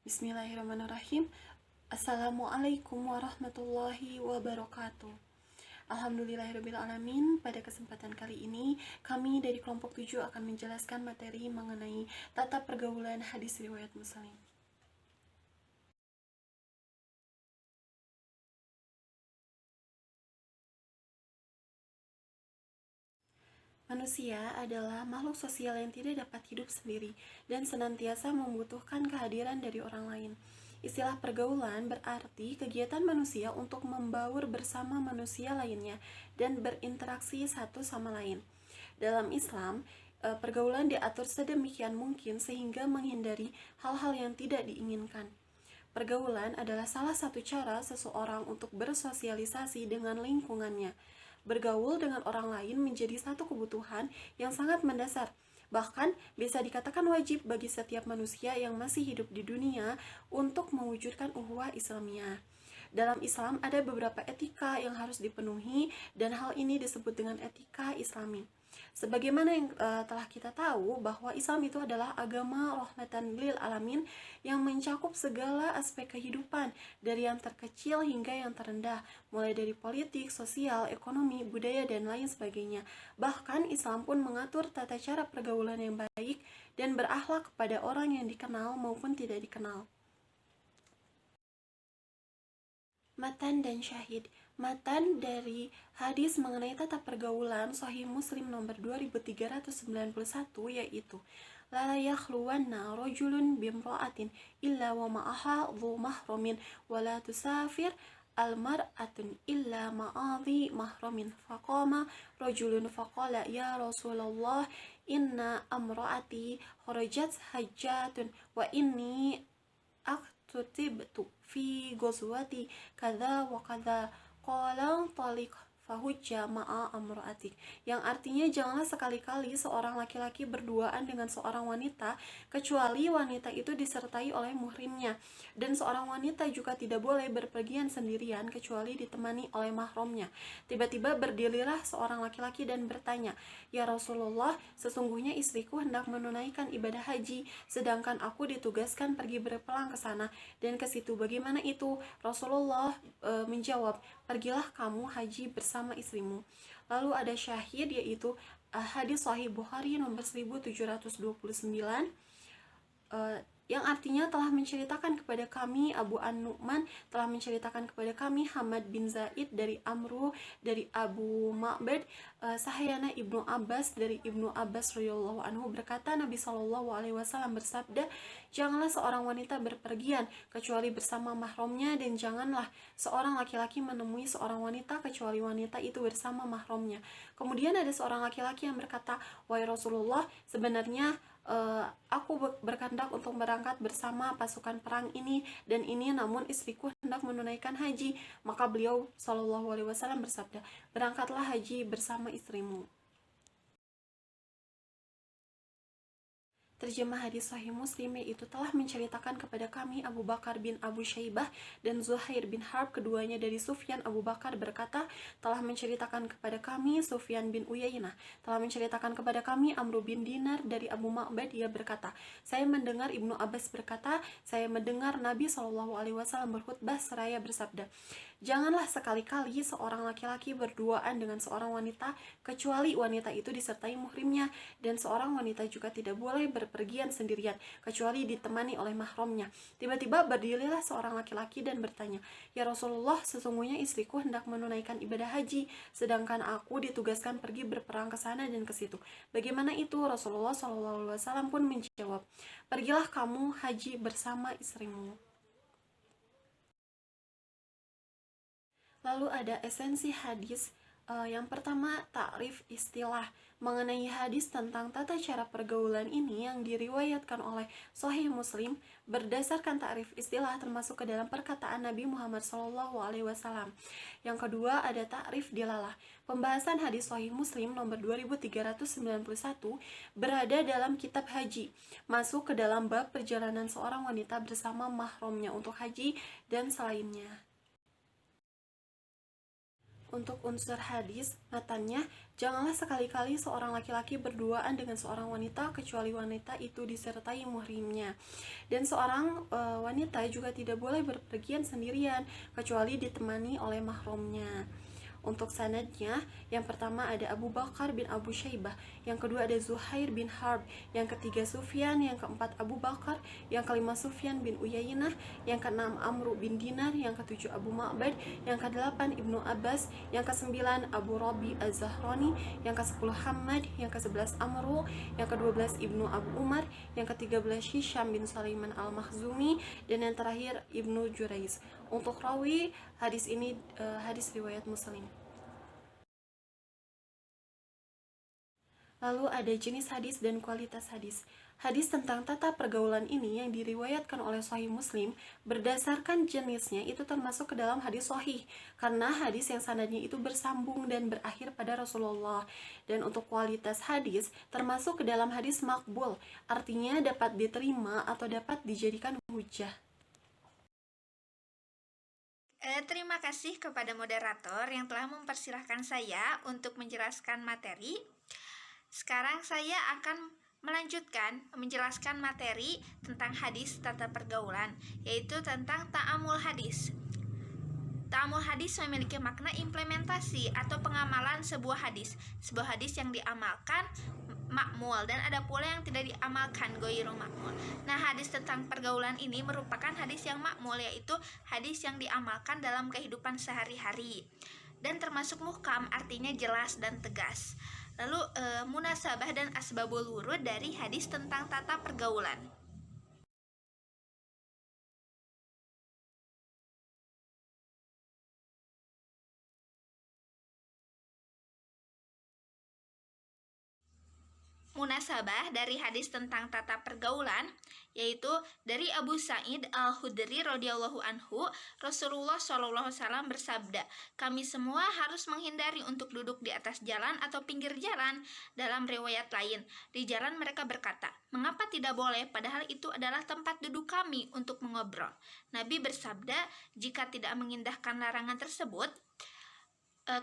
Bismillahirrahmanirrahim. Assalamualaikum warahmatullahi wabarakatuh. Alhamdulillahirrabbilalamin. Pada kesempatan kali ini, kami dari kelompok 7 akan menjelaskan materi mengenai tata pergaulan hadis riwayat Muslim. Manusia adalah makhluk sosial yang tidak dapat hidup sendiri dan senantiasa membutuhkan kehadiran dari orang lain. Istilah pergaulan berarti kegiatan manusia untuk membaur bersama manusia lainnya dan berinteraksi satu sama lain. Dalam Islam, pergaulan diatur sedemikian mungkin sehingga menghindari hal-hal yang tidak diinginkan. Pergaulan adalah salah satu cara seseorang untuk bersosialisasi dengan lingkungannya. Bergaul dengan orang lain menjadi satu kebutuhan yang sangat mendasar. Bahkan bisa dikatakan wajib bagi setiap manusia yang masih hidup di dunia untuk mewujudkan ukhuwah Islamiyah. Dalam Islam ada beberapa etika yang harus dipenuhi dan hal ini disebut dengan etika Islami. Sebagaimana yang telah kita tahu bahwa Islam itu adalah agama rahmatan lil alamin yang mencakup segala aspek kehidupan dari yang terkecil hingga yang terendah, mulai dari politik, sosial, ekonomi, budaya, dan lain sebagainya. Bahkan Islam pun mengatur tata cara pergaulan yang baik dan berakhlak kepada orang yang dikenal maupun tidak dikenal. Matan dan syahid. Matan dari hadis mengenai tata pergaulan Sahih Muslim nomor 2391 yaitu la yakhluwanna rajulun bimra'atin illa wa ma'aha dhu mahramin wa la tusafir almar'atun illa ma'adhi mahramin faqama rajulun faqala ya Rasulullah inna amra'ati kharajat hajjatun wa inni aktutibtu fi ghazwati kadza wa kadza qala taliq fahujja ma'a amra'atik, yang artinya janganlah sekali-kali seorang laki-laki berduaan dengan seorang wanita kecuali wanita itu disertai oleh muhrimnya, dan seorang wanita juga tidak boleh berpergian sendirian kecuali ditemani oleh mahramnya. Tiba-tiba berdirilah seorang laki-laki dan bertanya, ya Rasulullah, sesungguhnya istriku hendak menunaikan ibadah haji sedangkan aku ditugaskan pergi berperang ke sana dan ke situ. Bagaimana itu? Rasulullah menjawab, pergilah kamu haji bersama istrimu. Lalu ada syahid, yaitu hadis Sahih Bukhari nomor 1729, yang artinya telah menceritakan kepada kami Abu An-Nu'man, telah menceritakan kepada kami Hamad bin Zaid dari Amru dari Abu Ma'bad, Sahyana Ibnu Abbas dari Ibnu Abbas radhiyallahu anhu berkata, Nabi Shallallahu alaihi wasallam bersabda, janganlah seorang wanita berpergian kecuali bersama mahramnya, dan janganlah seorang laki-laki menemui seorang wanita kecuali wanita itu bersama mahramnya. Kemudian ada seorang laki-laki yang berkata, wahai Rasulullah, sebenarnya aku berkehendak untuk berangkat bersama pasukan perang ini dan ini, namun istriku hendak menunaikan haji. Maka beliau Shallallahu alaihi wasallam bersabda, berangkatlah haji bersama istrimu. Terjemah hadis Sahih Muslim yaitu telah menceritakan kepada kami Abu Bakar bin Abu Syaibah dan Zuhair bin Harb, keduanya dari Sufyan. Abu Bakar berkata, telah menceritakan kepada kami Sufyan bin Uyainah, telah menceritakan kepada kami Amru bin Dinar dari Abu Ma'bad. Dia berkata, saya mendengar Ibnu Abbas berkata, saya mendengar Nabi Shallallahu alaihi wasallam berkhutbah seraya bersabda, janganlah sekali-kali seorang laki-laki berduaan dengan seorang wanita kecuali wanita itu disertai muhrimnya, dan seorang wanita juga tidak boleh berpergian sendirian kecuali ditemani oleh mahramnya. Tiba-tiba berdirilah seorang laki-laki dan bertanya, ya Rasulullah, sesungguhnya istriku hendak menunaikan ibadah haji sedangkan aku ditugaskan pergi berperang ke sana dan ke situ. Bagaimana itu? Rasulullah SAW pun menjawab, pergilah kamu haji bersama istrimu. Lalu ada esensi hadis. Yang pertama, takrif istilah. Mengenai hadis tentang tata cara pergaulan ini yang diriwayatkan oleh Sahih Muslim berdasarkan takrif istilah termasuk ke dalam perkataan Nabi Muhammad SAW. Yang kedua ada takrif dilalah. Pembahasan hadis Sahih Muslim nomor 2391 berada dalam kitab haji, masuk ke dalam bab perjalanan seorang wanita bersama mahramnya untuk haji dan selainnya. Untuk unsur hadis, matanya, janganlah sekali-kali seorang laki-laki berduaan dengan seorang wanita kecuali wanita itu disertai muhrimnya. Dan seorang wanita juga tidak boleh berpergian sendirian kecuali ditemani oleh mahramnya. Untuk sanadnya, yang pertama ada Abu Bakar bin Abu Syaibah, yang kedua ada Zuhair bin Harb, yang ketiga Sufyan, yang keempat Abu Bakar, yang kelima Sufyan bin Uyainah, yang keenam Amru bin Dinar, yang ketujuh Abu Ma'bad, yang kedelapan Ibnu Abbas, yang kesembilan Abu Rabi Az-Zahrani, yang ke-10 Hamad, yang ke-11 Amru, yang ke-12 Ibnu Abu Umar, yang ke-13 Hisham bin Sulaiman Al-Makhzumi, dan yang terakhir Ibnu Juraiz. Untuk rawi hadis ini hadis riwayat Muslim. Lalu ada jenis hadis dan kualitas hadis. Hadis tentang tata pergaulan ini yang diriwayatkan oleh Sahih Muslim berdasarkan jenisnya itu termasuk ke dalam hadis sahih karena hadis yang sanadnya itu bersambung dan berakhir pada Rasulullah. Dan untuk kualitas hadis termasuk ke dalam hadis makbul, artinya dapat diterima atau dapat dijadikan hujah. Terima kasih kepada moderator yang telah mempersilahkan saya untuk menjelaskan materi. Sekarang saya akan melanjutkan menjelaskan materi tentang hadis tata pergaulan, yaitu tentang ta'amul hadis. Ta'amul hadis memiliki makna implementasi atau pengamalan sebuah hadis. Sebuah hadis yang diamalkan makmul dan ada pula yang tidak diamalkan goiru makmul. Nah, hadis tentang pergaulan ini merupakan hadis yang makmul, yaitu hadis yang diamalkan dalam kehidupan sehari-hari dan termasuk muhkam, artinya jelas dan tegas. Lalu munasabah dan asbabul wurud dari hadis tentang tata pergaulan. Munasabah dari hadis tentang tata pergaulan yaitu dari Abu Sa'id Al-Khudri radhiyallahu anhu, Rasulullah SAW bersabda, "Kami semua harus menghindari untuk duduk di atas jalan atau pinggir jalan." Dalam riwayat lain, di jalan mereka berkata, "Mengapa tidak boleh, padahal itu adalah tempat duduk kami untuk mengobrol?" Nabi bersabda, "Jika tidak mengindahkan larangan tersebut,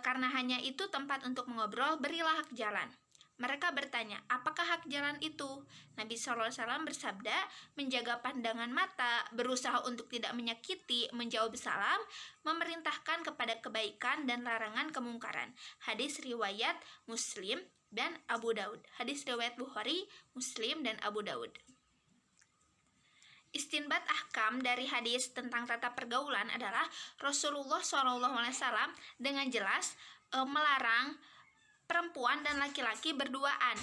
karena hanya itu tempat untuk mengobrol, berilah hak jalan." Mereka bertanya, apakah hak jalan itu? Nabi SAW bersabda, menjaga pandangan mata, berusaha untuk tidak menyakiti, menjawab salam, memerintahkan kepada kebaikan, dan larangan kemungkaran. Hadis riwayat Muslim dan Abu Daud. Hadis riwayat Bukhari, Muslim, dan Abu Daud. Istinbat ahkam dari hadis tentang tata pergaulan adalah Rasulullah SAW dengan jelas melarang perempuan dan laki-laki berduaan.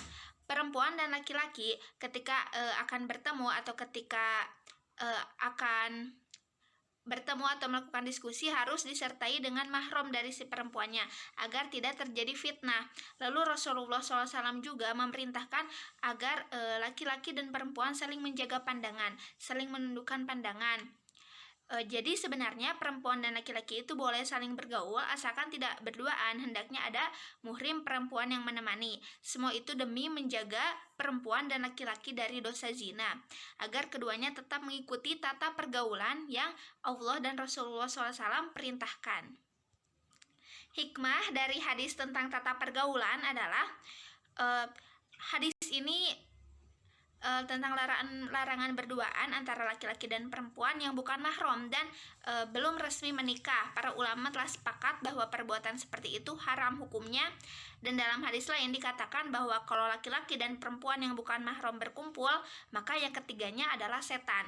Perempuan dan laki-laki ketika akan bertemu atau ketika akan bertemu atau melakukan diskusi harus disertai dengan mahram dari si perempuannya agar tidak terjadi fitnah. Lalu Rasulullah SAW juga memerintahkan agar laki-laki dan perempuan saling menjaga pandangan, saling menundukkan pandangan. Jadi sebenarnya perempuan dan laki-laki itu boleh saling bergaul asalkan tidak berduaan, hendaknya ada muhrim perempuan yang menemani. Semua itu demi menjaga perempuan dan laki-laki dari dosa zina, agar keduanya tetap mengikuti tata pergaulan yang Allah dan Rasulullah SAW perintahkan. Hikmah dari hadis tentang tata pergaulan adalah hadis ini tentang larangan berduaan antara laki-laki dan perempuan yang bukan mahram dan belum resmi menikah. Para ulama telah sepakat bahwa perbuatan seperti itu haram hukumnya, dan dalam hadis lain dikatakan bahwa kalau laki-laki dan perempuan yang bukan mahram berkumpul, maka yang ketiganya adalah setan.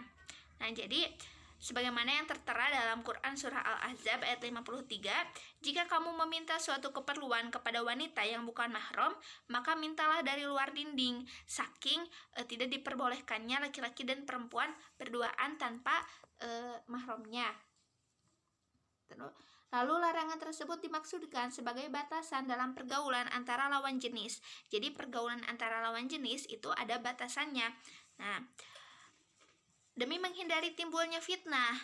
Nah, jadi sebagaimana yang tertera dalam Quran Surah Al-Ahzab ayat 53, jika kamu meminta suatu keperluan kepada wanita yang bukan mahram, maka mintalah dari luar dinding, saking tidak diperbolehkannya laki-laki dan perempuan berduaan tanpa mahramnya. Lalu larangan tersebut dimaksudkan sebagai batasan dalam pergaulan antara lawan jenis. Jadi pergaulan antara lawan jenis itu ada batasannya. Nah, demi menghindari timbulnya fitnah.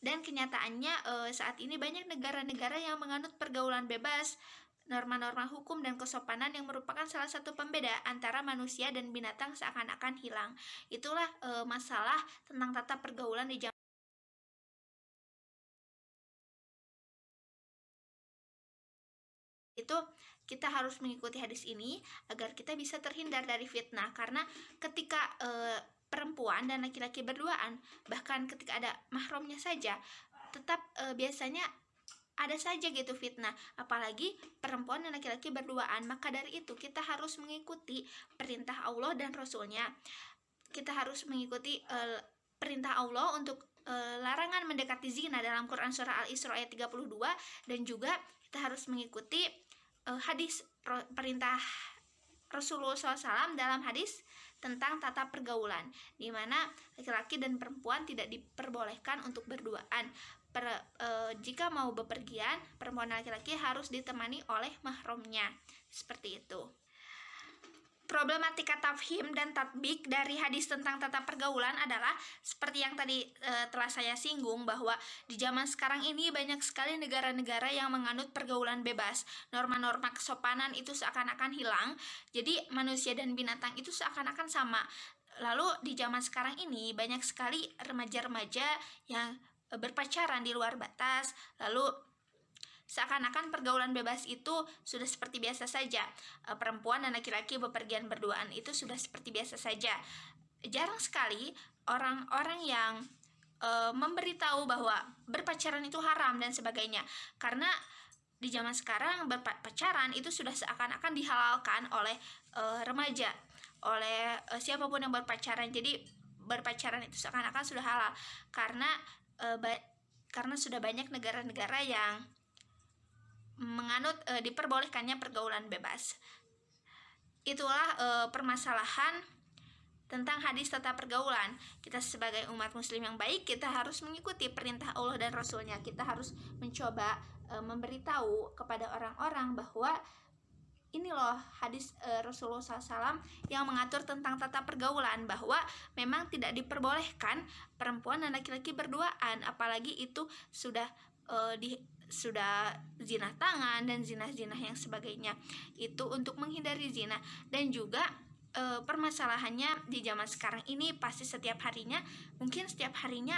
Dan kenyataannya saat ini banyak negara-negara yang menganut pergaulan bebas, norma-norma hukum dan kesopanan yang merupakan salah satu pembeda antara manusia dan binatang seakan-akan hilang. Itulah masalah tentang tata pergaulan di zaman itu kita harus mengikuti hadis ini agar kita bisa terhindar dari fitnah. Karena ketika perempuan dan laki-laki berduaan, bahkan ketika ada mahramnya saja, tetap biasanya ada saja gitu fitnah, apalagi perempuan dan laki-laki berduaan. Maka dari itu kita harus mengikuti perintah Allah dan Rasulnya. Kita harus mengikuti perintah Allah untuk larangan mendekati zina dalam Quran surah Al-Isra ayat 32, dan juga kita harus mengikuti hadis perintah Rasulullah SAW dalam hadis tentang tata pergaulan, di mana laki-laki dan perempuan tidak diperbolehkan untuk berduaan. Jika mau bepergian, perempuan dan laki-laki harus ditemani oleh mahramnya. Seperti itu. Problematika tafhim dan tatbik dari hadis tentang tata pergaulan adalah seperti yang tadi telah saya singgung, bahwa di zaman sekarang ini banyak sekali negara-negara yang menganut pergaulan bebas. Norma-norma kesopanan itu seakan-akan hilang, jadi manusia dan binatang itu seakan-akan sama. Lalu di zaman sekarang ini banyak sekali remaja-remaja yang berpacaran di luar batas, lalu seakan-akan pergaulan bebas itu sudah seperti biasa saja. Perempuan dan laki-laki bepergian berduaan itu sudah seperti biasa saja. Jarang sekali orang-orang yang memberitahu bahwa berpacaran itu haram dan sebagainya. Karena di zaman sekarang berpacaran itu sudah seakan-akan dihalalkan oleh remaja, oleh siapapun yang berpacaran. Jadi berpacaran itu seakan-akan sudah halal karena sudah banyak negara-negara yang menganut diperbolehkannya pergaulan bebas. Itulah permasalahan tentang hadis tata pergaulan. Kita sebagai umat muslim yang baik, kita harus mengikuti perintah Allah dan Rasulnya. Kita harus mencoba memberitahu kepada orang-orang bahwa ini loh hadis Rasulullah SAW yang mengatur tentang tata pergaulan, bahwa memang tidak diperbolehkan perempuan dan laki-laki berduaan, apalagi itu sudah zina tangan dan zina-zina yang sebagainya. Itu untuk menghindari zina. Dan juga permasalahannya di zaman sekarang ini pasti setiap harinya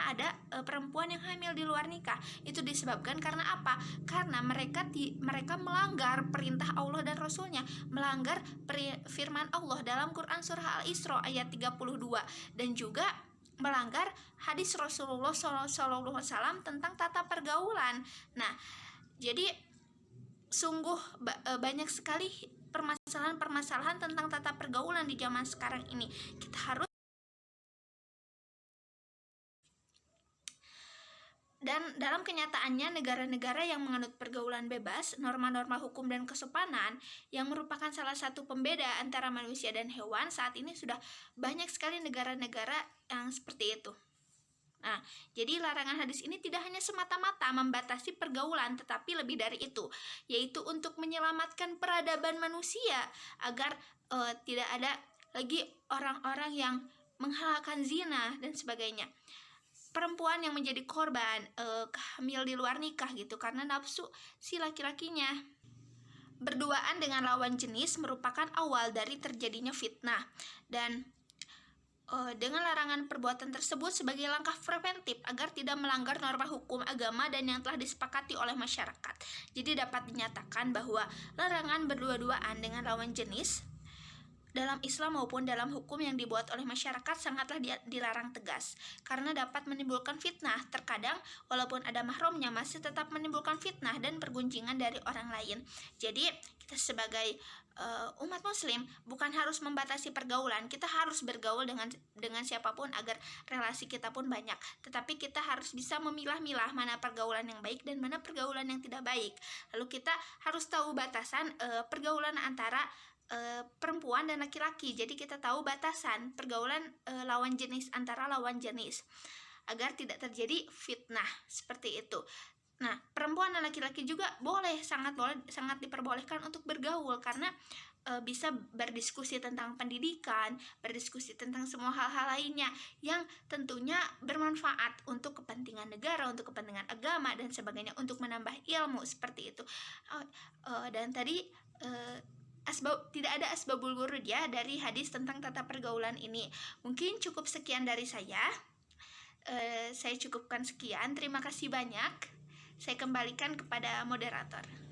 ada perempuan yang hamil di luar nikah. Itu disebabkan karena apa? Karena mereka melanggar perintah Allah dan Rasulnya, melanggar firman Allah dalam Quran surah Al-Isra ayat 32, dan juga melanggar hadis Rasulullah SAW tentang tata pergaulan. Nah, jadi sungguh banyak sekali permasalahan tentang tata pergaulan di zaman sekarang ini. Kita harus Dan dalam kenyataannya, negara-negara yang menganut pergaulan bebas, norma-norma hukum dan kesopanan yang merupakan salah satu pembeda antara manusia dan hewan, saat ini sudah banyak sekali negara-negara yang seperti itu. Nah, jadi larangan hadis ini tidak hanya semata-mata membatasi pergaulan, tetapi lebih dari itu, yaitu untuk menyelamatkan peradaban manusia agar tidak ada lagi orang-orang yang menghalalkan zina dan sebagainya. Perempuan yang menjadi korban hamil di luar nikah gitu karena nafsu si laki-lakinya. Berduaan dengan lawan jenis merupakan awal dari terjadinya fitnah, dan dengan larangan perbuatan tersebut sebagai langkah preventif agar tidak melanggar norma hukum agama dan yang telah disepakati oleh masyarakat. Jadi dapat dinyatakan bahwa larangan berdua-duaan dengan lawan jenis dalam Islam maupun dalam hukum yang dibuat oleh masyarakat sangatlah dilarang tegas, karena dapat menimbulkan fitnah. Terkadang walaupun ada mahramnya masih tetap menimbulkan fitnah dan pergunjingan dari orang lain. Jadi kita sebagai umat muslim bukan harus membatasi pergaulan, kita harus bergaul dengan siapapun agar relasi kita pun banyak. Tetapi kita harus bisa memilah-milah mana pergaulan yang baik dan mana pergaulan yang tidak baik. Lalu kita harus tahu batasan pergaulan antara perempuan dan laki-laki. Jadi kita tahu batasan pergaulan lawan jenis antara lawan jenis agar tidak terjadi fitnah seperti itu. Nah, perempuan dan laki-laki juga sangat diperbolehkan untuk bergaul, karena bisa berdiskusi tentang pendidikan, berdiskusi tentang semua hal-hal lainnya yang tentunya bermanfaat untuk kepentingan negara, untuk kepentingan agama dan sebagainya, untuk menambah ilmu seperti itu. Dan tadi tidak ada asbabul wurud ya dari hadis tentang tata pergaulan ini. Mungkin cukup sekian dari saya. Saya cukupkan sekian. Terima kasih banyak. Saya kembalikan kepada moderator.